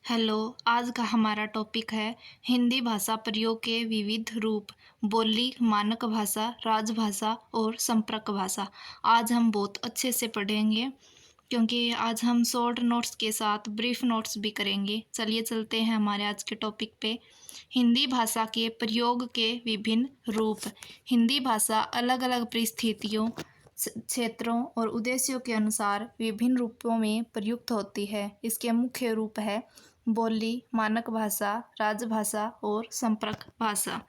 Hello. आज का हमारा टॉपिक है हिंदी भाषा प्रयोग के विविध रूप। बोली, मानक भाषा, राजभाषा और संपर्क भाषा। आज हम बहुत अच्छे से पढ़ेंगे क्योंकि आज हम शॉर्ट नोट्स के साथ ब्रीफ नोट्स भी करेंगे। चलिए चलते हैं हमारे आज के टॉपिक पे। हिंदी भाषा के प्रयोग के विभिन्न रूप। हिंदी भाषा अलग अलग परिस्थितियों, क्षेत्रों और उद्देश्यों के अनुसार विभिन्न रूपों में प्रयुक्त होती है। इसके मुख्य रूप है बोली, मानक भाषा, राजभाषा और संपर्क भाषा।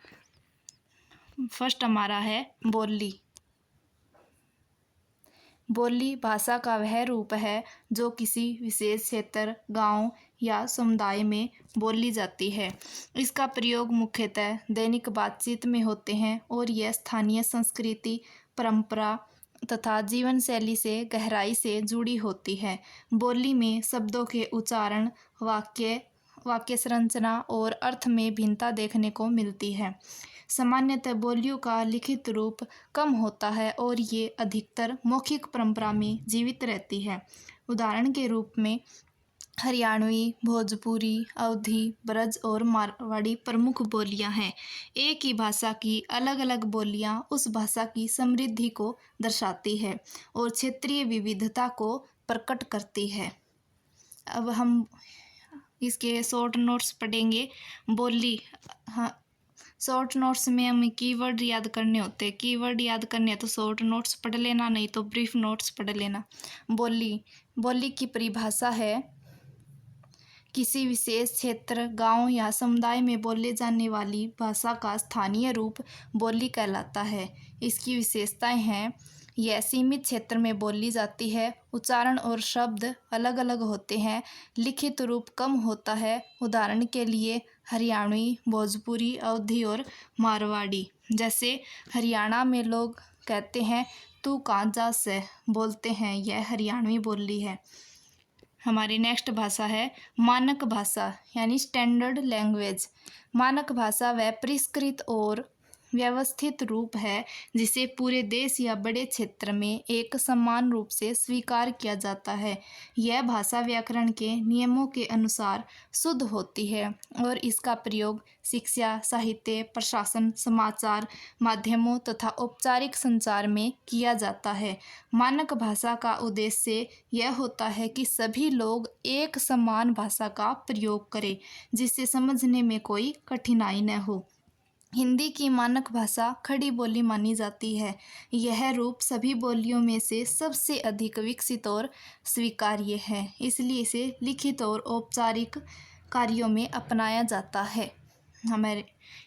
फर्स्ट हमारा है बोली। बोली भाषा का वह रूप है जो किसी विशेष क्षेत्र, गांव या समुदाय में बोली जाती है। इसका प्रयोग मुख्यतः दैनिक बातचीत में होते हैं और यह स्थानीय संस्कृति, परंपरा तथा जीवन शैली से गहराई से जुड़ी होती है। बोली में शब्दों के उच्चारण, वाक्य संरचना और अर्थ में भिन्नता देखने को मिलती है। सामान्यतः बोलियों का लिखित रूप कम होता है और ये अधिकतर मौखिक परंपरा में जीवित रहती है। उदाहरण के रूप में हरियाणवी, भोजपुरी, अवधी, ब्रज और मारवाड़ी प्रमुख बोलियां हैं। एक ही भाषा की अलग अलग बोलियां उस भाषा की समृद्धि को दर्शाती है और क्षेत्रीय विविधता को प्रकट करती है। अब हम इसके शॉर्ट नोट्स पढ़ेंगे। बोली, हाँ, शॉर्ट नोट्स में हमें कीवर्ड याद करने होते हैं। कीवर्ड याद करने हैं तो शॉर्ट नोट्स पढ़ लेना, नहीं तो ब्रीफ नोट्स पढ़ लेना। बोली की परिभाषा है किसी विशेष क्षेत्र, गांव या समुदाय में बोले जाने वाली भाषा का स्थानीय रूप बोली कहलाता है। इसकी विशेषताएं हैं, यह सीमित क्षेत्र में बोली जाती है, उच्चारण और शब्द अलग अलग होते हैं, लिखित रूप कम होता है। उदाहरण के लिए हरियाणवी, भोजपुरी, अवधी और मारवाड़ी। जैसे हरियाणा में लोग कहते हैं तू कहाँ जा से, बोलते हैं, यह हरियाणवी बोली है। हमारी नेक्स्ट भाषा है मानक भाषा यानी स्टैंडर्ड लैंग्वेज। मानक भाषा वह परिष्कृत और व्यवस्थित रूप है जिसे पूरे देश या बड़े क्षेत्र में एक समान रूप से स्वीकार किया जाता है। यह भाषा व्याकरण के नियमों के अनुसार शुद्ध होती है और इसका प्रयोग शिक्षा, साहित्य, प्रशासन, समाचार माध्यमों तथा औपचारिक संचार में किया जाता है। मानक भाषा का उद्देश्य यह होता है कि सभी लोग एक समान भाषा का प्रयोग करें जिससे समझने में कोई कठिनाई न हो। हिंदी की मानक भाषा खड़ी बोली मानी जाती है। यह रूप सभी बोलियों में से सबसे अधिक विकसित और स्वीकार्य है, इसलिए इसे लिखित और औपचारिक कार्यों में अपनाया जाता है। हमारे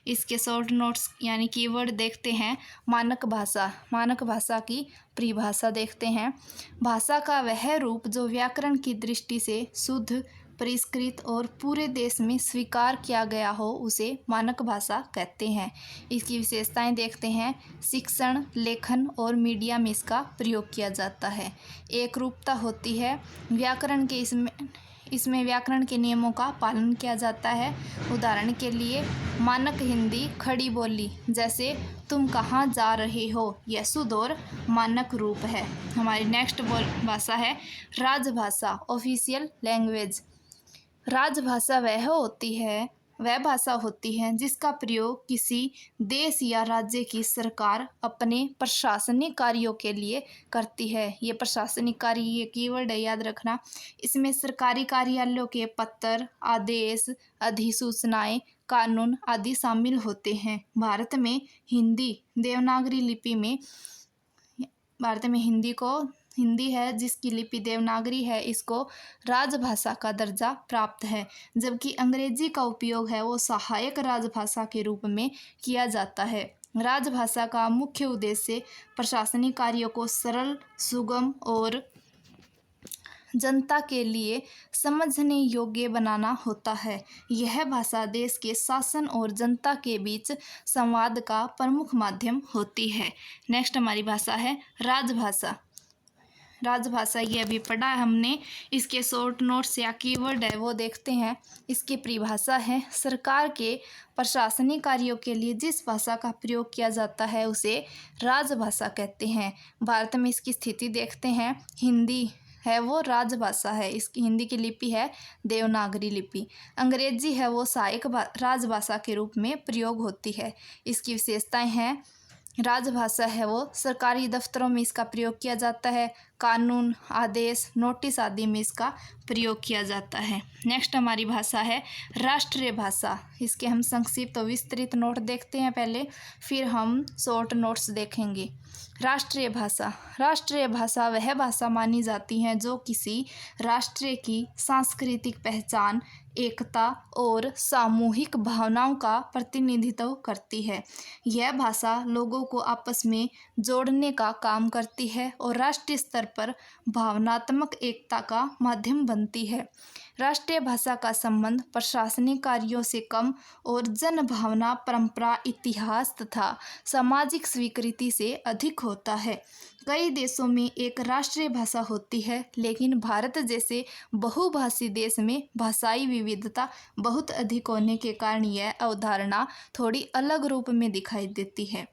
इसके शॉर्ट नोट्स यानी कीवर्ड देखते हैं। मानक भाषा की परिभाषा देखते हैं। भाषा का वह रूप जो व्याकरण की दृष्टि से शुद्ध, परिष्कृत और पूरे देश में स्वीकार किया गया हो उसे मानक भाषा कहते हैं। इसकी विशेषताएं देखते हैं। शिक्षण, लेखन और मीडिया में इसका प्रयोग किया जाता है। एक रूपता होती है। व्याकरण के इसमें व्याकरण के नियमों का पालन किया जाता है। उदाहरण के लिए मानक हिंदी खड़ी बोली, जैसे तुम कहाँ जा रहे हो, यह शुद्ध और मानक रूप है। हमारी नेक्स्ट भाषा है राजभाषा, ऑफिशियल लैंग्वेज। राजभाषा वह भाषा होती है जिसका प्रयोग किसी देश या राज्य की सरकार अपने प्रशासनिक कार्यों के लिए करती है। ये प्रशासनिक कार्य, ये कीवर्ड है, याद रखना। इसमें सरकारी कार्यालयों के पत्र, आदेश, अधिसूचनाएं, कानून आदि शामिल होते हैं। भारत में हिंदी है जिसकी लिपि देवनागरी है, इसको राजभाषा का दर्जा प्राप्त है। जबकि अंग्रेजी का उपयोग है वो सहायक राजभाषा के रूप में किया जाता है। राजभाषा का मुख्य उद्देश्य प्रशासनिक कार्यों को सरल, सुगम और जनता के लिए समझने योग्य बनाना होता है। यह भाषा देश के शासन और जनता के बीच संवाद का प्रमुख माध्यम होती है। नेक्स्ट हमारी भाषा है राजभाषा। ये अभी पढ़ा है हमने। इसके शॉर्ट नोट्स या कीवर्ड है वो देखते हैं। इसकी परिभाषा है सरकार के प्रशासनिक कार्यों के लिए जिस भाषा का प्रयोग किया जाता है उसे राजभाषा कहते हैं। भारत में इसकी स्थिति देखते हैं। हिंदी है वो राजभाषा है। इसकी हिंदी की लिपि है देवनागरी लिपि। अंग्रेजी है वो सहायक राजभाषा के रूप में प्रयोग होती है। इसकी विशेषताएं हैं, राजभाषा है वो सरकारी दफ्तरों में इसका प्रयोग किया जाता है, कानून, आदेश, नोटिस आदि में इसका प्रयोग किया जाता है। नेक्स्ट हमारी भाषा है राष्ट्रीय भाषा। इसके हम संक्षिप्त और विस्तृत नोट देखते हैं पहले, फिर हम शॉर्ट नोट्स देखेंगे। राष्ट्रीय भाषा, राष्ट्रीय भाषा वह भाषा मानी जाती है जो किसी राष्ट्र की सांस्कृतिक पहचान, एकता और सामूहिक भावनाओं का प्रतिनिधित्व करती है। यह भाषा लोगों को आपस में जोड़ने का काम करती है और राष्ट्रीय स्तर पर भावनात्मक एकता का माध्यम बनती है। राष्ट्रीय भाषा का संबंध प्रशासनिक कार्यों से कम और जन भावना, परंपरा, इतिहास तथा सामाजिक स्वीकृति से अधिक होता है। कई देशों में एक राष्ट्रीय भाषा होती है, लेकिन भारत जैसे बहुभाषी देश में भाषाई विविधता बहुत अधिक होने के कारण यह अवधारणा थोड़ी अलग रूप में दिखाई देती है।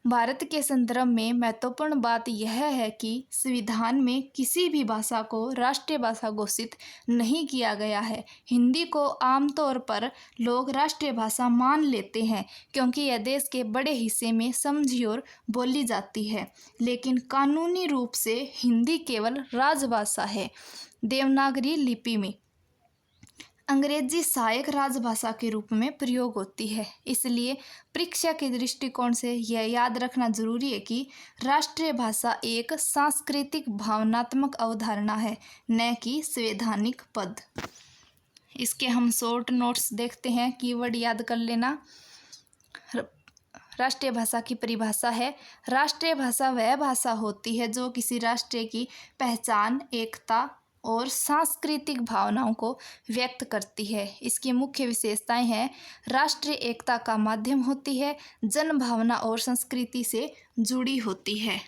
भारत के संदर्भ में महत्वपूर्ण बात यह है कि संविधान में किसी भी भाषा को राष्ट्रीय भाषा घोषित नहीं किया गया है। हिंदी को आमतौर पर लोग राष्ट्रीय भाषा मान लेते हैं क्योंकि यह देश के बड़े हिस्से में समझी और बोली जाती है, लेकिन कानूनी रूप से हिंदी केवल राजभाषा है। देवनागरी लिपि में अंग्रेजी सहायक राजभाषा के रूप में प्रयोग होती है, इसलिए परीक्षा के दृष्टिकोण से यह याद रखना जरूरी है कि राष्ट्रीय भाषा एक सांस्कृतिक भावनात्मक अवधारणा है, न कि संवैधानिक पद। इसके हम शॉर्ट नोट्स देखते हैं, कीवर्ड याद कर लेना। राष्ट्रीय भाषा की परिभाषा है, राष्ट्रीय भाषा वह भाषा होती है जो किसी राष्ट्र की पहचान, एकता और सांस्कृतिक भावनाओं को व्यक्त करती है। इसकी मुख्य विशेषताएं हैं, राष्ट्रीय एकता का माध्यम होती है, जन भावना और संस्कृति से जुड़ी होती है,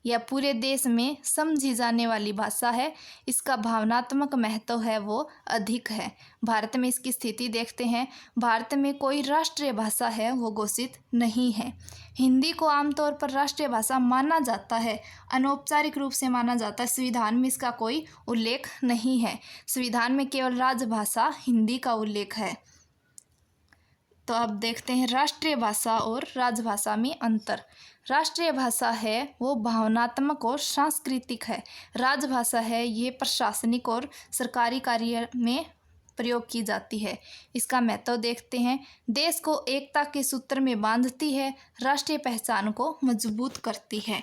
यह पूरे देश में समझी जाने वाली भाषा है, इसका भावनात्मक महत्व है वो अधिक है। भारत में इसकी स्थिति देखते हैं, भारत में कोई राष्ट्रीय भाषा है वो घोषित नहीं है। हिंदी को आमतौर पर राष्ट्रीय भाषा माना जाता है, अनौपचारिक रूप से माना जाता है। संविधान में इसका कोई उल्लेख नहीं है, संविधान में केवल राजभाषा हिंदी का उल्लेख है। तो अब देखते हैं राष्ट्रीय भाषा और राजभाषा में अंतर। राष्ट्रीय भाषा है वो भावनात्मक और सांस्कृतिक है, राजभाषा है ये प्रशासनिक और सरकारी कार्य में प्रयोग की जाती है। इसका महत्व देखते हैं, देश को एकता के सूत्र में बांधती है, राष्ट्रीय पहचान को मजबूत करती है।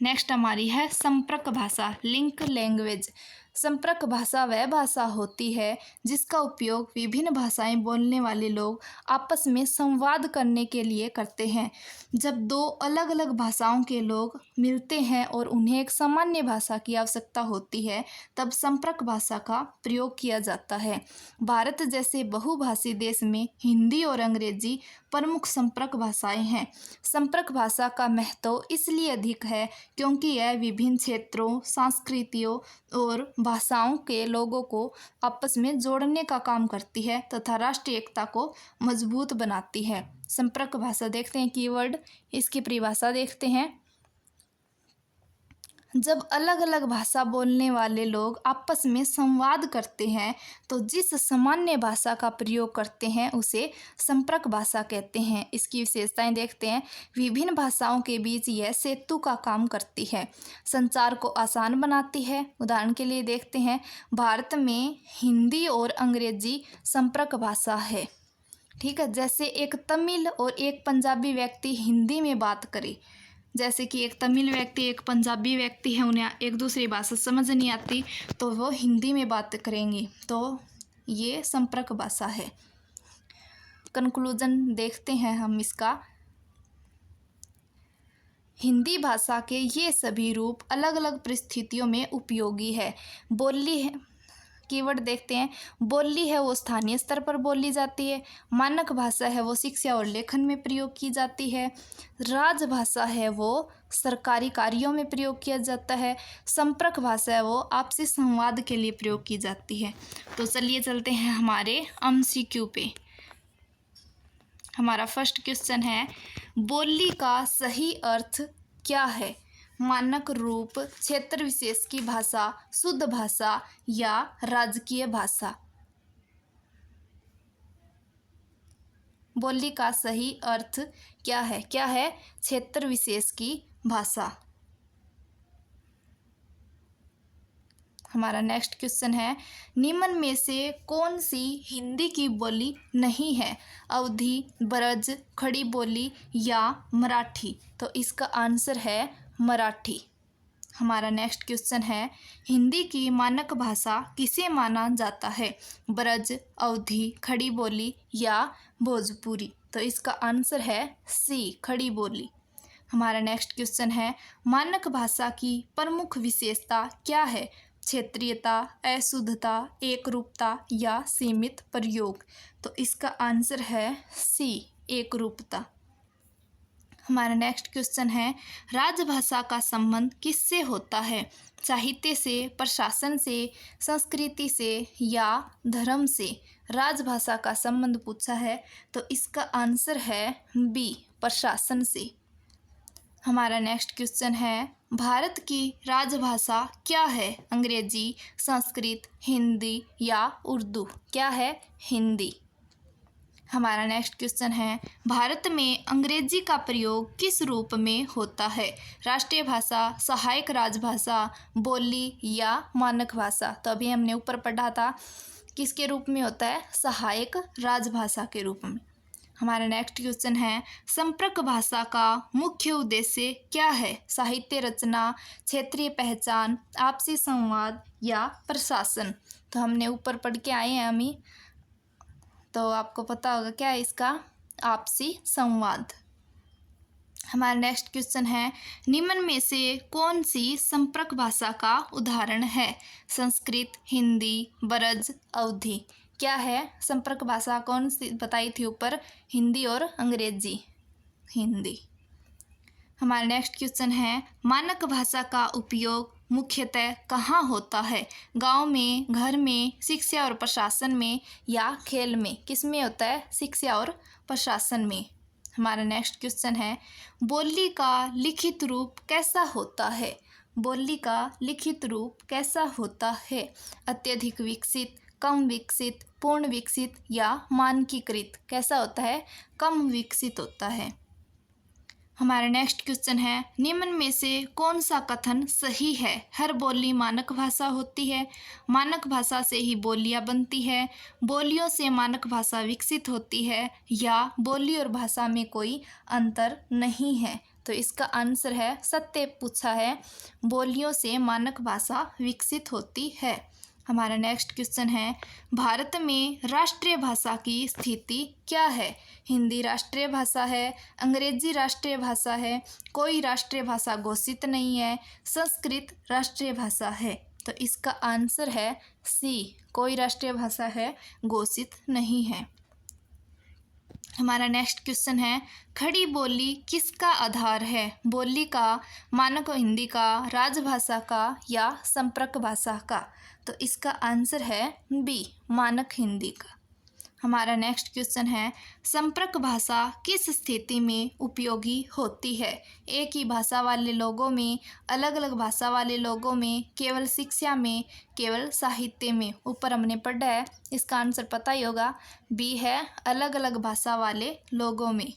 नेक्स्ट हमारी है संपर्क भाषा, लिंक लैंग्वेज। संपर्क भाषा वह भाषा होती है जिसका उपयोग विभिन्न भाषाएं बोलने वाले लोग आपस में संवाद करने के लिए करते हैं। जब दो अलग अलग भाषाओं के लोग मिलते हैं और उन्हें एक सामान्य भाषा की आवश्यकता होती है, तब संपर्क भाषा का प्रयोग किया जाता है। भारत जैसे बहुभाषी देश में हिंदी और अंग्रेजी प्रमुख संपर्क भाषाएं हैं। संपर्क भाषा का महत्व इसलिए अधिक है क्योंकि यह विभिन्न क्षेत्रों, संस्कृतियों और भाषाओं के लोगों को आपस में जोड़ने का काम करती है तथा राष्ट्रीय एकता को मजबूत बनाती है। संपर्क भाषा देखते हैं, कीवर्ड, इसकी परिभाषा देखते हैं। जब अलग अलग भाषा बोलने वाले लोग आपस में संवाद करते हैं तो जिस सामान्य भाषा का प्रयोग करते हैं उसे संपर्क भाषा कहते हैं। इसकी विशेषताएं देखते हैं, विभिन्न भाषाओं के बीच यह सेतु का काम करती है, संचार को आसान बनाती है। उदाहरण के लिए देखते हैं, भारत में हिंदी और अंग्रेजी संपर्क भाषा है। ठीक है, जैसे एक तमिल और एक पंजाबी व्यक्ति हिंदी में बात करे, जैसे कि एक तमिल व्यक्ति एक पंजाबी व्यक्ति है, उन्हें एक दूसरी भाषा समझ नहीं आती तो वो हिंदी में बात करेंगे, तो ये संपर्क भाषा है। कंक्लूजन देखते हैं हम इसका। हिंदी भाषा के ये सभी रूप अलग अलग परिस्थितियों में उपयोगी है। बोली है, कीवर्ड देखते हैं, बोली है वो स्थानीय स्तर पर बोली जाती है। मानक भाषा है वो शिक्षा और लेखन में प्रयोग की जाती है। राजभाषा है वो सरकारी कार्यों में प्रयोग किया जाता है। संपर्क भाषा है वो आपसी संवाद के लिए प्रयोग की जाती है। तो चलिए चलते हैं हमारे MCQ पे। हमारा फर्स्ट क्वेश्चन है, बोली का सही अर्थ क्या है? मानक रूप, क्षेत्र विशेष की भाषा, शुद्ध भाषा या राजकीय भाषा। बोली का सही अर्थ क्या है? क्या है? क्षेत्र विशेष की भाषा। हमारा नेक्स्ट क्वेश्चन है, निम्न में से कौन सी हिंदी की बोली नहीं है? अवधी, ब्रज, खड़ी बोली या मराठी? तो इसका आंसर है मराठी। हमारा नेक्स्ट क्वेश्चन है, हिंदी की मानक भाषा किसे माना जाता है? ब्रज, अवधी, खड़ी बोली या भोजपुरी? तो इसका आंसर है सी, खड़ी बोली। हमारा नेक्स्ट क्वेश्चन है, मानक भाषा की प्रमुख विशेषता क्या है? क्षेत्रीयता, अशुद्धता, एकरूपता या सीमित प्रयोग? तो इसका आंसर है सी, एकरूपता। हमारा नेक्स्ट क्वेश्चन है, राजभाषा का संबंध किससे होता है? साहित्य से, प्रशासन से, संस्कृति से या धर्म से? राजभाषा का संबंध पूछा है तो इसका आंसर है बी, प्रशासन से। हमारा नेक्स्ट क्वेश्चन है, भारत की राजभाषा क्या है? अंग्रेजी, संस्कृत, हिंदी या उर्दू? क्या है? हिंदी। हमारा नेक्स्ट क्वेश्चन है, भारत में अंग्रेजी का प्रयोग किस रूप में होता है? राष्ट्रीय भाषा, सहायक राजभाषा, बोली या मानक भाषा? तो अभी हमने ऊपर पढ़ा था किसके रूप में होता है? सहायक राजभाषा के रूप में। हमारा नेक्स्ट क्वेश्चन है, संपर्क भाषा का मुख्य उद्देश्य क्या है? साहित्य रचना, क्षेत्रीय पहचान, आपसी संवाद या प्रशासन? तो हमने ऊपर पढ़ के आए हैं अमी, तो आपको पता होगा क्या है इसका? आपसी संवाद। हमारा नेक्स्ट क्वेश्चन है, निम्न में से कौन सी संपर्क भाषा का उदाहरण है? संस्कृत, हिंदी, ब्रज, अवधी? क्या है? संपर्क भाषा कौन सी बताई थी ऊपर? हिंदी और अंग्रेजी। हिंदी। हमारा नेक्स्ट क्वेश्चन है, मानक भाषा का उपयोग मुख्यतः कहाँ होता है? गांव में, घर में, शिक्षा और प्रशासन में या खेल में? किस में होता है? शिक्षा और प्रशासन में। हमारा नेक्स्ट क्वेश्चन है, बोली का लिखित रूप कैसा होता है? बोली का लिखित रूप कैसा होता है? अत्यधिक विकसित, कम विकसित, पूर्ण विकसित या मानकीकृत? कैसा होता है? कम विकसित होता है। हमारा नेक्स्ट क्वेश्चन है, निम्न में से कौन सा कथन सही है? हर बोली मानक भाषा होती है, मानक भाषा से ही बोलियां बनती है, बोलियों से मानक भाषा विकसित होती है या बोली और भाषा में कोई अंतर नहीं है? तो इसका आंसर है, सत्य पूछा है, बोलियों से मानक भाषा विकसित होती है। हमारा नेक्स्ट क्वेश्चन है, भारत में राष्ट्रीय भाषा की स्थिति क्या है? हिंदी राष्ट्रीय भाषा है, अंग्रेजी राष्ट्रीय भाषा है, कोई राष्ट्रीय भाषा घोषित नहीं है, संस्कृत राष्ट्रीय भाषा है? तो इसका आंसर है सी, कोई राष्ट्रीय भाषा है घोषित नहीं है। हमारा नेक्स्ट क्वेश्चन है, खड़ी बोली किसका आधार है? बोली का, मानक हिंदी का, राजभाषा का या संपर्क भाषा का? तो इसका आंसर है बी, मानक हिंदी का। हमारा नेक्स्ट क्वेश्चन है, संपर्क भाषा किस स्थिति में उपयोगी होती है? एक ही भाषा वाले लोगों में, अलग अलग भाषा वाले लोगों में, केवल शिक्षा में, केवल साहित्य में? ऊपर हमने पढ़ा है, इसका आंसर पता ही होगा, बी है, अलग अलग भाषा वाले लोगों में।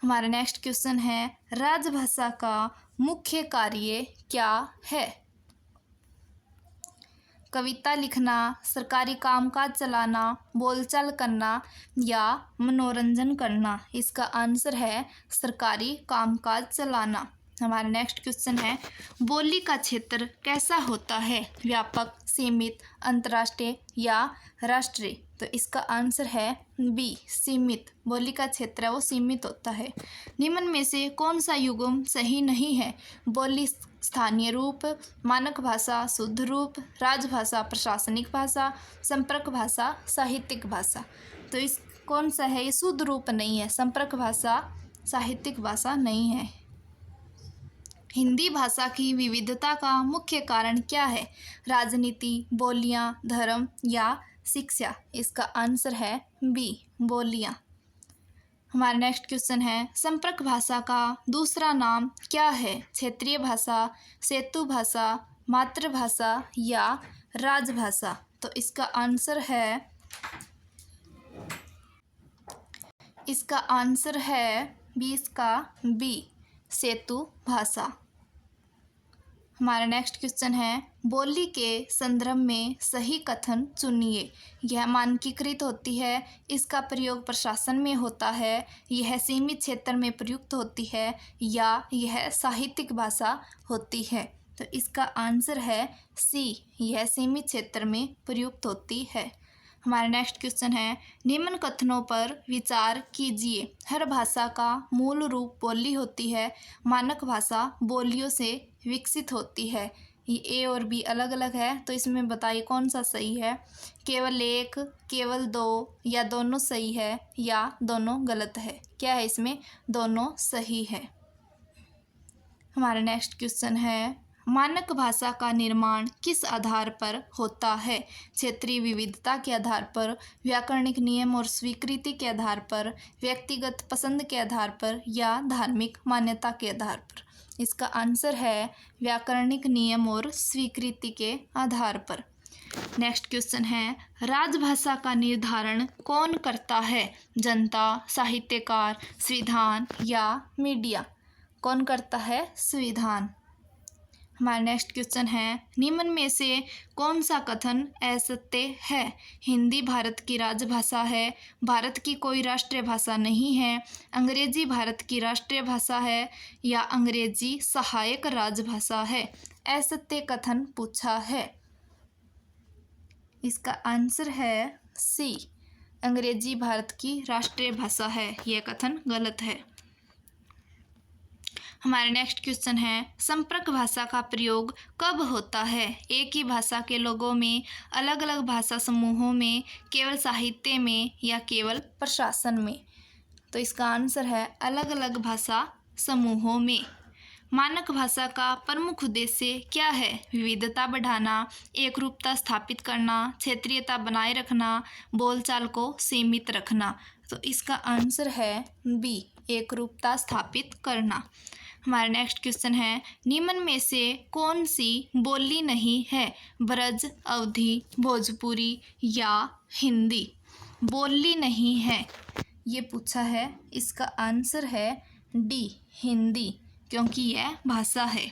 हमारा नेक्स्ट क्वेश्चन है, राजभाषा का मुख्य कार्य क्या है? कविता लिखना, सरकारी कामकाज चलाना, बोलचाल करना या मनोरंजन करना? इसका आंसर है सरकारी कामकाज चलाना। हमारा नेक्स्ट क्वेश्चन है, बोली का क्षेत्र कैसा होता है? व्यापक, सीमित, अंतर्राष्ट्रीय या राष्ट्रीय? तो इसका आंसर है बी, सीमित। बोली का क्षेत्र है वो सीमित होता है। निम्न में से कौन सा युग्म सही नहीं है? बोली स्थानीय रूप, मानक भाषा शुद्ध रूप, राजभाषा प्रशासनिक भाषा, संपर्क भाषा साहित्यिक भाषा? तो इस कौन सा है? ये शुद्ध रूप नहीं है, संपर्क भाषा साहित्यिक भाषा नहीं है। हिंदी भाषा की विविधता का मुख्य कारण क्या है? राजनीति, बोलियां, धर्म या शिक्षा? इसका आंसर है बी, बोलियां। हमारा नेक्स्ट क्वेश्चन है संपर्क भाषा का दूसरा नाम क्या है? क्षेत्रीय भाषा, सेतु भाषा, मातृभाषा या राजभाषा? तो इसका आंसर है 20 का बी, सेतु भाषा। हमारा नेक्स्ट क्वेश्चन है बोली के संदर्भ में सही कथन चुनिए। यह मानकीकृत होती है, इसका प्रयोग प्रशासन में होता है, यह सीमित क्षेत्र में प्रयुक्त होती है या यह साहित्यिक भाषा होती है? तो इसका आंसर है सी, यह सीमित क्षेत्र में प्रयुक्त होती है। हमारा नेक्स्ट क्वेश्चन है निम्न कथनों पर विचार कीजिए। हर भाषा का मूल रूप बोली होती है, मानक भाषा बोलियों से विकसित होती है। ये ए और बी अलग अलग है, तो इसमें बताइए कौन सा सही है? केवल एक, केवल दो या दोनों सही है या दोनों गलत है? क्या है इसमें? दोनों सही है। हमारा नेक्स्ट क्वेश्चन है मानक भाषा का निर्माण किस आधार पर होता है? क्षेत्रीय विविधता के आधार पर, व्याकरणिक नियम और स्वीकृति के आधार पर, व्यक्तिगत पसंद के आधार पर या धार्मिक मान्यता के आधार पर? इसका आंसर है व्याकरणिक नियम और स्वीकृति के आधार पर। नेक्स्ट क्वेश्चन है राजभाषा का निर्धारण कौन करता है? जनता, साहित्यकार, संविधान या मीडिया? कौन करता है? संविधान। हमारा नेक्स्ट क्वेश्चन है निम्न में से कौन सा कथन असत्य है? हिंदी भारत की राजभाषा है, भारत की कोई राष्ट्रीय भाषा नहीं है, अंग्रेजी भारत की राष्ट्रीय भाषा है या अंग्रेजी सहायक राजभाषा है? असत्य कथन पूछा है। इसका आंसर है सी, अंग्रेजी भारत की राष्ट्रीय भाषा है। यह कथन गलत है। हमारा नेक्स्ट क्वेश्चन है संपर्क भाषा का प्रयोग कब होता है? एक ही भाषा के लोगों में, अलग अलग भाषा समूहों में, केवल साहित्य में या केवल प्रशासन में? तो इसका आंसर है अलग अलग भाषा समूहों में। मानक भाषा का प्रमुख उद्देश्य क्या है? विविधता बढ़ाना, एकरूपता स्थापित करना, क्षेत्रीयता बनाए रखना, बोलचाल को सीमित रखना? तो इसका आंसर है बी, एकरूपता स्थापित करना। हमारा नेक्स्ट क्वेश्चन है निम्न में से कौन सी बोली नहीं है? ब्रज, अवधी, भोजपुरी या हिंदी? बोली नहीं है ये पूछा है। इसका आंसर है डी, हिंदी, क्योंकि यह भाषा है।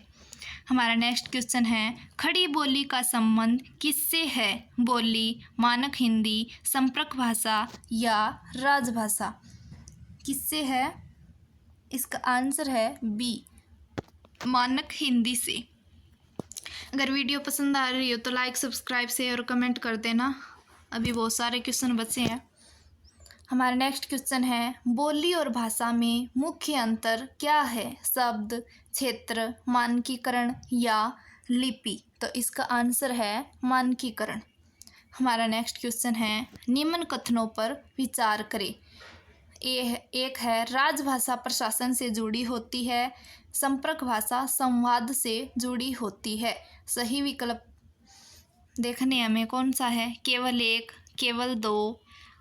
हमारा नेक्स्ट क्वेश्चन है खड़ी बोली का संबंध किससे है? बोली, मानक हिंदी, संपर्क भाषा या राजभाषा? किससे है? इसका आंसर है बी, मानक हिंदी से। अगर वीडियो पसंद आ रही हो तो लाइक, सब्सक्राइब, शेयर और कमेंट कर देना। अभी बहुत सारे क्वेश्चन बचे हैं। हमारा नेक्स्ट क्वेश्चन है बोली और भाषा में मुख्य अंतर क्या है? शब्द, क्षेत्र, मानकीकरण या लिपि? तो इसका आंसर है मानकीकरण। हमारा नेक्स्ट क्वेश्चन है निम्न कथनों पर विचार करें। एक है राजभाषा प्रशासन से जुड़ी होती है, संपर्क भाषा संवाद से जुड़ी होती है। सही विकल्प देखने हमें कौन सा है? केवल एक, केवल दो,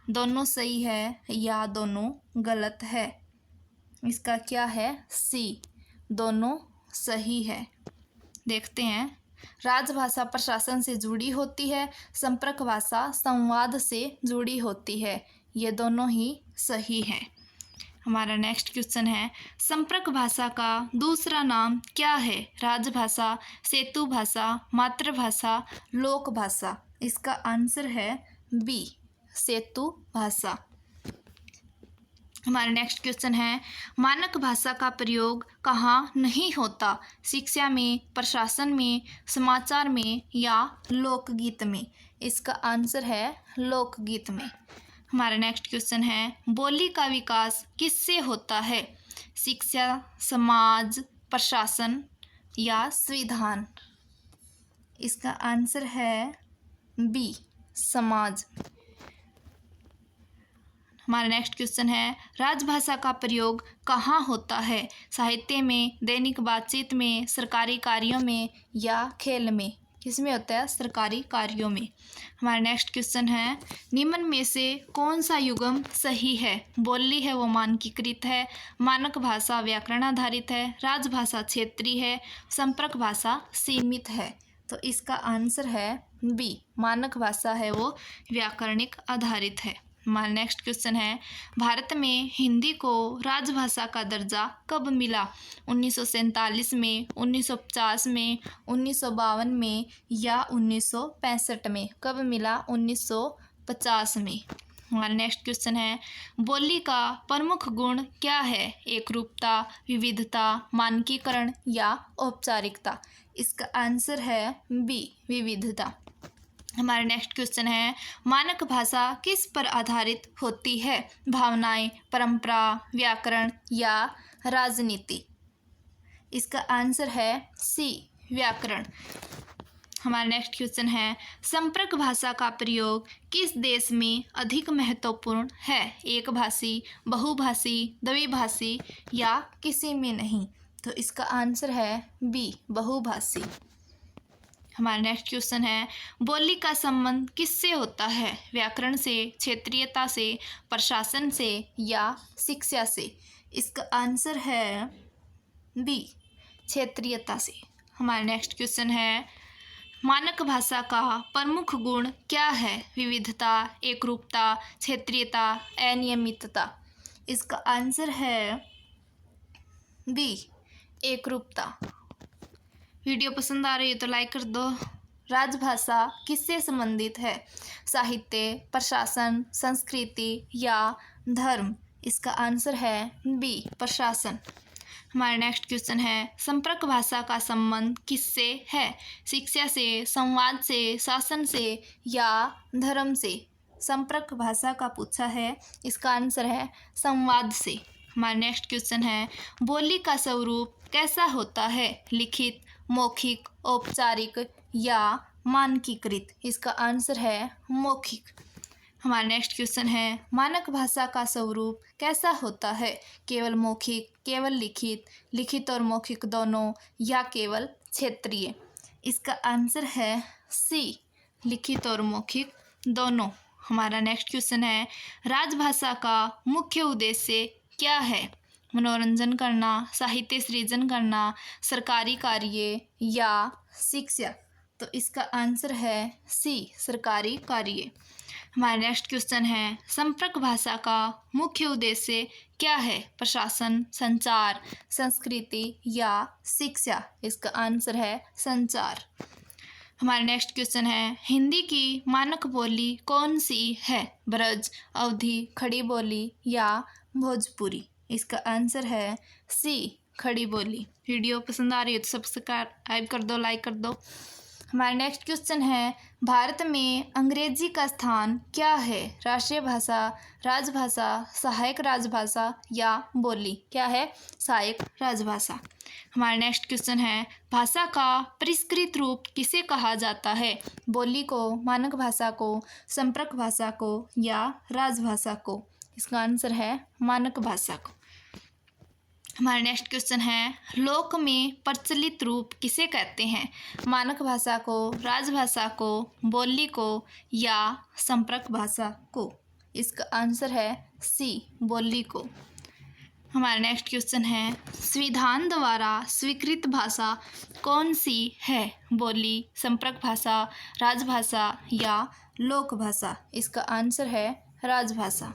दोनों सही है या दोनों गलत है? इसका क्या है? सी, दोनों सही है। देखते हैं राजभाषा प्रशासन से जुड़ी होती है, संपर्क भाषा संवाद से जुड़ी होती है। ये दोनों ही सही है। हमारा नेक्स्ट क्वेश्चन है संपर्क भाषा का दूसरा नाम क्या है? राजभाषा, सेतु भाषा, मातृभाषा, लोक भाषा? इसका आंसर है बी, सेतु भाषा। हमारा नेक्स्ट क्वेश्चन है मानक भाषा का प्रयोग कहाँ नहीं होता? शिक्षा में, प्रशासन में, समाचार में या लोकगीत में? इसका आंसर है लोकगीत में। हमारा नेक्स्ट क्वेश्चन है बोली का विकास किससे होता है? शिक्षा, समाज, प्रशासन या संविधान? इसका आंसर है बी, समाज। हमारा नेक्स्ट क्वेश्चन है राजभाषा का प्रयोग कहाँ होता है? साहित्य में, दैनिक बातचीत में, सरकारी कार्यों में या खेल में? किसमें होता है? सरकारी कार्यों में। हमारा नेक्स्ट क्वेश्चन है, निम्न में से कौन सा युग्म सही है? बोली है वो मानकीकृत है, मानक भाषा व्याकरण आधारित है, राजभाषा क्षेत्रीय है, संपर्क भाषा सीमित है। तो इसका आंसर है बी, मानक भाषा है वो व्याकरणिक आधारित है। हमारा नेक्स्ट क्वेश्चन है, भारत में हिंदी को राजभाषा का दर्जा कब मिला? 1947 में, 1950 में, 1952 में या 1965 में? कब मिला? 1950 में। हमारा नेक्स्ट क्वेश्चन है, बोली का प्रमुख गुण क्या है? एकरूपता, विविधता, मानकीकरण या औपचारिकता? इसका आंसर है बी, विविधता। हमारा नेक्स्ट क्वेश्चन है, मानक भाषा किस पर आधारित होती है? भावनाएं, परंपरा, व्याकरण या राजनीति? इसका आंसर है सी, व्याकरण। हमारा नेक्स्ट क्वेश्चन है, संपर्क भाषा का प्रयोग किस देश में अधिक महत्वपूर्ण है? एक भाषी, बहुभाषी, द्विभाषी या किसी में नहीं? तो इसका आंसर है बी, बहुभाषी। हमारा नेक्स्ट क्वेश्चन है, बोली का संबंध किससे होता है? व्याकरण से, क्षेत्रीयता से, प्रशासन से या शिक्षा से? इसका आंसर है बी, क्षेत्रीयता से। हमारा नेक्स्ट क्वेश्चन है, मानक भाषा का प्रमुख गुण क्या है? विविधता, एकरूपता, क्षेत्रीयता, अनियमितता? इसका आंसर है बी, एकरूपता। वीडियो पसंद आ रही है तो लाइक कर दो। राजभाषा किससे संबंधित है? साहित्य, प्रशासन, संस्कृति या धर्म? इसका आंसर है बी, प्रशासन। हमारा नेक्स्ट क्वेश्चन है, संपर्क भाषा का संबंध किससे है? शिक्षा से, संवाद से, शासन से या धर्म से? संपर्क भाषा का पूछा है, इसका आंसर है संवाद से। हमारा नेक्स्ट क्वेश्चन है, बोली का स्वरूप कैसा होता है? लिखित, मौखिक, औपचारिक या मानकीकृत? इसका आंसर है मौखिक। हमारा नेक्स्ट क्वेश्चन है, मानक भाषा का स्वरूप कैसा होता है? केवल मौखिक, केवल लिखित, लिखित और मौखिक दोनों या केवल क्षेत्रीय? इसका आंसर है सी, लिखित और मौखिक दोनों। हमारा नेक्स्ट क्वेश्चन है, राजभाषा का मुख्य उद्देश्य क्या है? मनोरंजन करना, साहित्य सृजन करना, सरकारी कार्य या शिक्षा? तो इसका आंसर है सी, सरकारी कार्य। हमारा नेक्स्ट क्वेश्चन है, संपर्क भाषा का मुख्य उद्देश्य क्या है? प्रशासन, संचार, संस्कृति या शिक्षा? इसका आंसर है संचार। हमारा नेक्स्ट क्वेश्चन है, हिंदी की मानक बोली कौन सी है? ब्रज, अवधी, खड़ी बोली या भोजपुरी? इसका आंसर है सी, खड़ी बोली। वीडियो पसंद आ रही है तो सब्सक्राइब कर दो, लाइक कर दो। हमारा नेक्स्ट क्वेश्चन है, भारत में अंग्रेजी का स्थान क्या है? राष्ट्रीय भाषा, राजभाषा, सहायक राजभाषा या बोली? क्या है? सहायक राजभाषा। हमारा नेक्स्ट क्वेश्चन है, भाषा का परिष्कृत रूप किसे कहा जाता है? बोली को, मानक भाषा को, संपर्क भाषा को या राजभाषा को? इसका आंसर है मानक भाषा को। हमारा नेक्स्ट क्वेश्चन है, लोक में प्रचलित रूप किसे कहते हैं? मानक भाषा को, राजभाषा को, बोली को या संपर्क भाषा को? इसका आंसर है सी, बोली को। हमारा नेक्स्ट क्वेश्चन है, संविधान द्वारा स्वीकृत भाषा कौन सी है? बोली, संपर्क भाषा, राजभाषा या लोक भाषा? इसका आंसर है राजभाषा।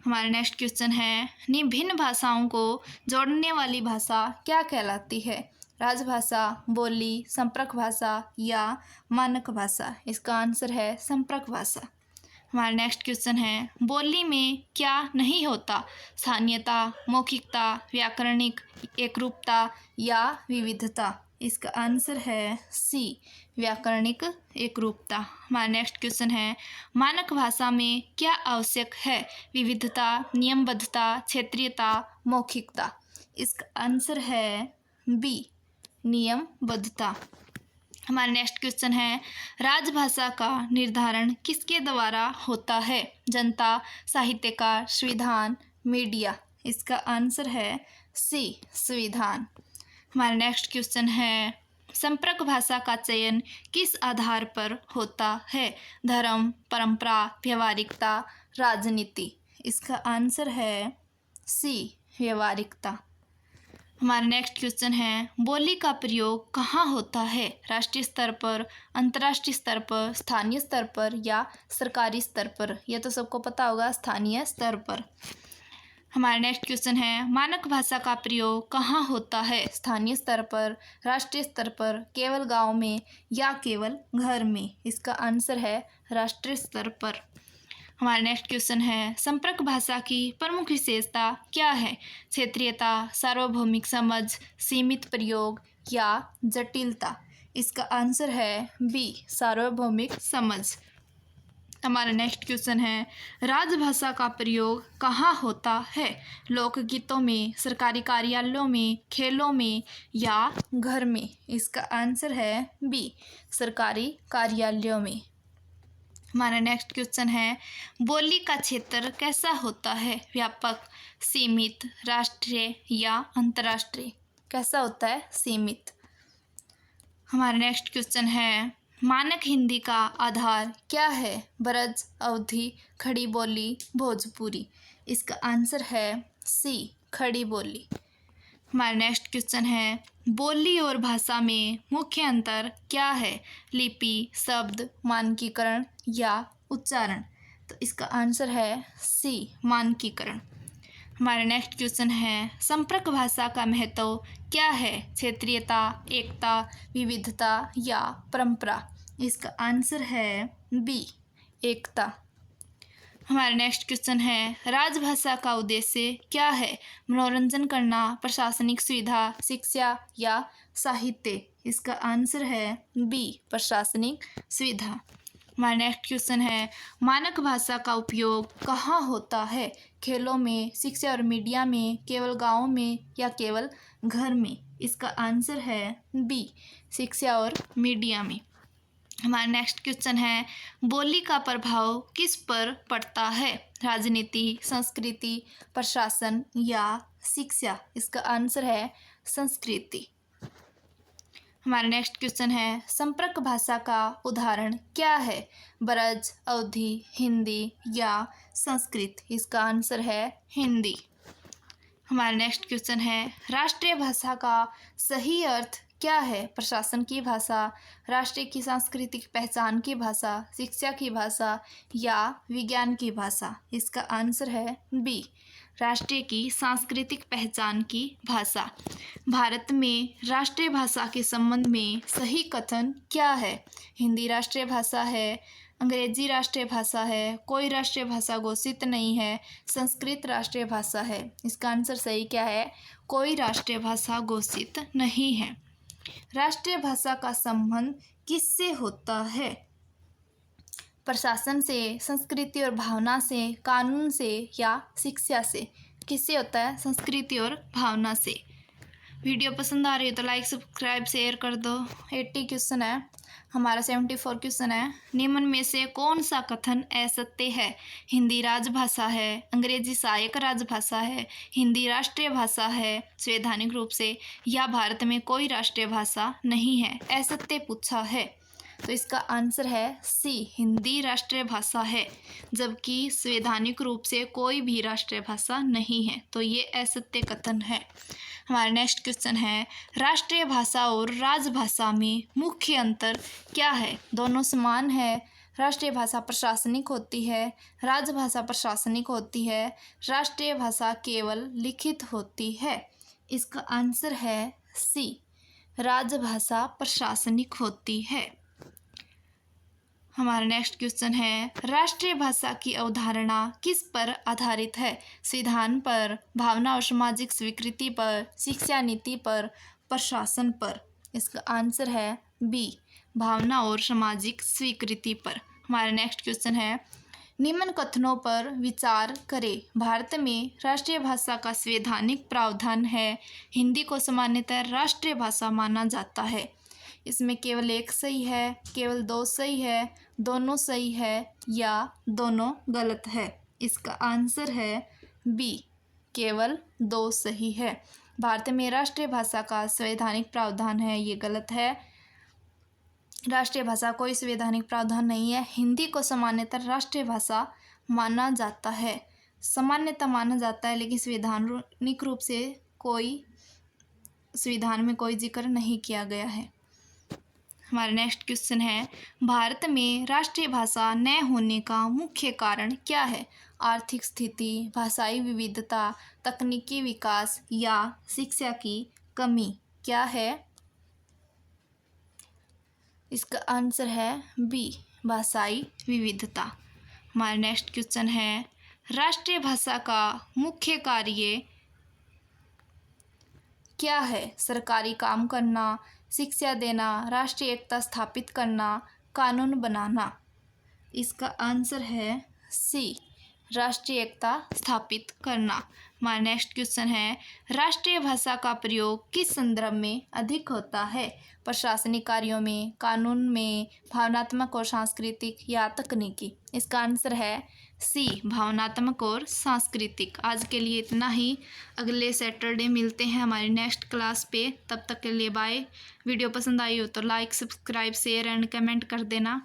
हमारा नेक्स्ट क्वेश्चन है, विभिन्न भाषाओं को जोड़ने वाली भाषा क्या कहलाती है? राजभाषा, बोली, संपर्क भाषा या मानक भाषा? इसका आंसर है संपर्क भाषा। हमारा नेक्स्ट क्वेश्चन है, बोली में क्या नहीं होता? स्थानीयता, मौखिकता, व्याकरणिक एकरूपता या विविधता? इसका आंसर है सी, व्याकरणिक एकरूपता। हमारा नेक्स्ट क्वेश्चन है, मानक भाषा में क्या आवश्यक है? विविधता, नियमबद्धता, क्षेत्रीयता, मौखिकता? इसका आंसर है बी, नियमबद्धता। हमारा नेक्स्ट क्वेश्चन है, राजभाषा का निर्धारण किसके द्वारा होता है? जनता, साहित्यकार, संविधान, मीडिया? इसका आंसर है सी, संविधान। हमारा नेक्स्ट क्वेश्चन है, संपर्क भाषा का चयन किस आधार पर होता है? धर्म, परंपरा, व्यवहारिकता, राजनीति। इसका आंसर है सी, व्यवहारिकता। हमारा नेक्स्ट क्वेश्चन है, बोली का प्रयोग कहाँ होता है? राष्ट्रीय स्तर पर, अंतर्राष्ट्रीय स्तर पर, स्थानीय स्तर पर या सरकारी स्तर पर? यह तो सबको पता होगा, स्थानीय स्तर पर। हमारा नेक्स्ट क्वेश्चन है, मानक भाषा का प्रयोग कहाँ होता है? स्थानीय स्तर पर, राष्ट्रीय स्तर पर, केवल गांव में या केवल घर में? इसका आंसर है राष्ट्रीय स्तर पर। हमारा नेक्स्ट क्वेश्चन है, संपर्क भाषा की प्रमुख विशेषता क्या है? क्षेत्रीयता, सार्वभौमिक समझ, सीमित प्रयोग या जटिलता? इसका आंसर है बी, सार्वभौमिक समझ। हमारा नेक्स्ट क्वेश्चन है, राजभाषा का प्रयोग कहाँ होता है? लोकगीतों में, सरकारी कार्यालयों में, खेलों में या घर में? इसका आंसर है बी, सरकारी कार्यालयों में। हमारा नेक्स्ट क्वेश्चन है, बोली का क्षेत्र कैसा होता है? व्यापक, सीमित, राष्ट्रीय या अंतर्राष्ट्रीय? कैसा होता है? सीमित। हमारा नेक्स्ट क्वेश्चन है, मानक हिंदी का आधार क्या है? ब्रज, अवधी, खड़ी बोली, भोजपुरी? इसका आंसर है सी, खड़ी बोली। हमारा नेक्स्ट क्वेश्चन है, बोली और भाषा में मुख्य अंतर क्या है? लिपि, शब्द, मानकीकरण या उच्चारण? तो इसका आंसर है सी, मानकीकरण। हमारा नेक्स्ट क्वेश्चन है, संपर्क भाषा का महत्व क्या है? क्षेत्रीयता, एकता, विविधता या परंपरा? इसका आंसर है बी, एकता। हमारा नेक्स्ट क्वेश्चन है, राजभाषा का उद्देश्य क्या है? मनोरंजन करना, प्रशासनिक सुविधा, शिक्षा या साहित्य? इसका आंसर है बी, प्रशासनिक सुविधा। हमारा नेक्स्ट क्वेश्चन है, मानक भाषा का उपयोग कहाँ होता है? खेलों में, शिक्षा और मीडिया में, केवल गाँव में या केवल घर में? इसका आंसर है बी, शिक्षा और मीडिया में। हमारा नेक्स्ट क्वेश्चन है, बोली का प्रभाव किस पर पड़ता है? राजनीति, संस्कृति, प्रशासन या शिक्षा? इसका आंसर है संस्कृति। हमारा नेक्स्ट क्वेश्चन है, संपर्क भाषा का उदाहरण क्या है? ब्रज, अवधी, हिंदी या संस्कृत? इसका आंसर है हिंदी। हमारा नेक्स्ट क्वेश्चन है, राष्ट्रीय भाषा का सही अर्थ क्या है? प्रशासन की भाषा, राष्ट्र की सांस्कृतिक पहचान की भाषा, शिक्षा की भाषा या विज्ञान की भाषा? इसका आंसर है बी, राष्ट्र की सांस्कृतिक पहचान की भाषा। भारत में राष्ट्रीय भाषा के संबंध में सही कथन क्या है? हिंदी राष्ट्रीय भाषा है, अंग्रेजी राष्ट्रीय भाषा है, कोई राष्ट्रीय भाषा घोषित नहीं है, संस्कृत राष्ट्रीय भाषा है? इसका आंसर सही क्या है? कोई राष्ट्रीय भाषा घोषित नहीं है। राष्ट्रीय भाषा का संबंध किससे होता है? प्रशासन से, संस्कृति और भावना से, कानून से या शिक्षा से? किससे होता है? संस्कृति और भावना से। वीडियो पसंद आ रही है तो लाइक, सब्सक्राइब, शेयर कर दो। 80 क्वेश्चन है, हमारा 74 क्वेश्चन है। निम्न में से कौन सा कथन असत्य है? हिंदी राजभाषा है, अंग्रेजी सहायक राजभाषा है, हिंदी राष्ट्रीय भाषा है संवैधानिक रूप से, या भारत में कोई राष्ट्रीय भाषा नहीं है? असत्य पूछा है, तो इसका आंसर है सी, हिंदी राष्ट्रीय भाषा है, जबकि संवैधानिक रूप से कोई भी राष्ट्रीय भाषा नहीं है, तो ये असत्य कथन है। हमारा नेक्स्ट क्वेश्चन है, राष्ट्रीय भाषा और राजभाषा में मुख्य अंतर क्या है? दोनों समान है। राष्ट्रीय भाषा प्रशासनिक होती है, राजभाषा प्रशासनिक होती है, राष्ट्रीय भाषा केवल लिखित होती है। इसका आंसर है सी, राजभाषा प्रशासनिक होती है। हमारा नेक्स्ट क्वेश्चन है, राष्ट्रीय भाषा की अवधारणा किस पर आधारित है? संविधान पर, भावना और सामाजिक स्वीकृति पर, शिक्षा नीति पर, प्रशासन पर? इसका आंसर है बी, भावना और सामाजिक स्वीकृति पर। हमारा नेक्स्ट क्वेश्चन है, निम्न कथनों पर विचार करें। भारत में राष्ट्रीय भाषा का संवैधानिक प्रावधान है, हिंदी को सामान्यतः राष्ट्रीय भाषा माना जाता है। इसमें केवल एक सही है, केवल दो सही है, दोनों सही है या दोनों गलत है? इसका आंसर है बी, केवल दो सही है। भारत में राष्ट्रीय भाषा का संवैधानिक प्रावधान है, ये गलत है। राष्ट्रीय भाषा कोई संवैधानिक प्रावधान नहीं है। हिंदी को सामान्यतः राष्ट्रीय भाषा माना जाता है, सामान्यतः माना जाता है, लेकिन संवैधानिक रूप से कोई संविधान में कोई जिक्र नहीं किया गया है। हमारा नेक्स्ट क्वेश्चन है, भारत में राष्ट्रीय भाषा न होने का मुख्य कारण क्या है? आर्थिक स्थिति, भाषाई विविधता, तकनीकी विकास या शिक्षा की कमी? क्या है इसका आंसर? है बी, भाषाई विविधता। हमारा नेक्स्ट क्वेश्चन है, राष्ट्रीय भाषा का मुख्य कार्य क्या है? सरकारी काम करना, शिक्षा देना, राष्ट्रीय एकता स्थापित करना, कानून बनाना? इसका आंसर है सी, राष्ट्रीय एकता स्थापित करना। हमारा नेक्स्ट क्वेश्चन है, राष्ट्रीय भाषा का प्रयोग किस संदर्भ में अधिक होता है? प्रशासनिक कार्यों में, कानून में, भावनात्मक और सांस्कृतिक या तकनीकी? इसका आंसर है सी, भावनात्मक और सांस्कृतिक। आज के लिए इतना ही, अगले सैटरडे मिलते हैं हमारी नेक्स्ट क्लास पे। तब तक के लिए बाय। वीडियो पसंद आई हो तो like, subscribe, share and comment कर देना।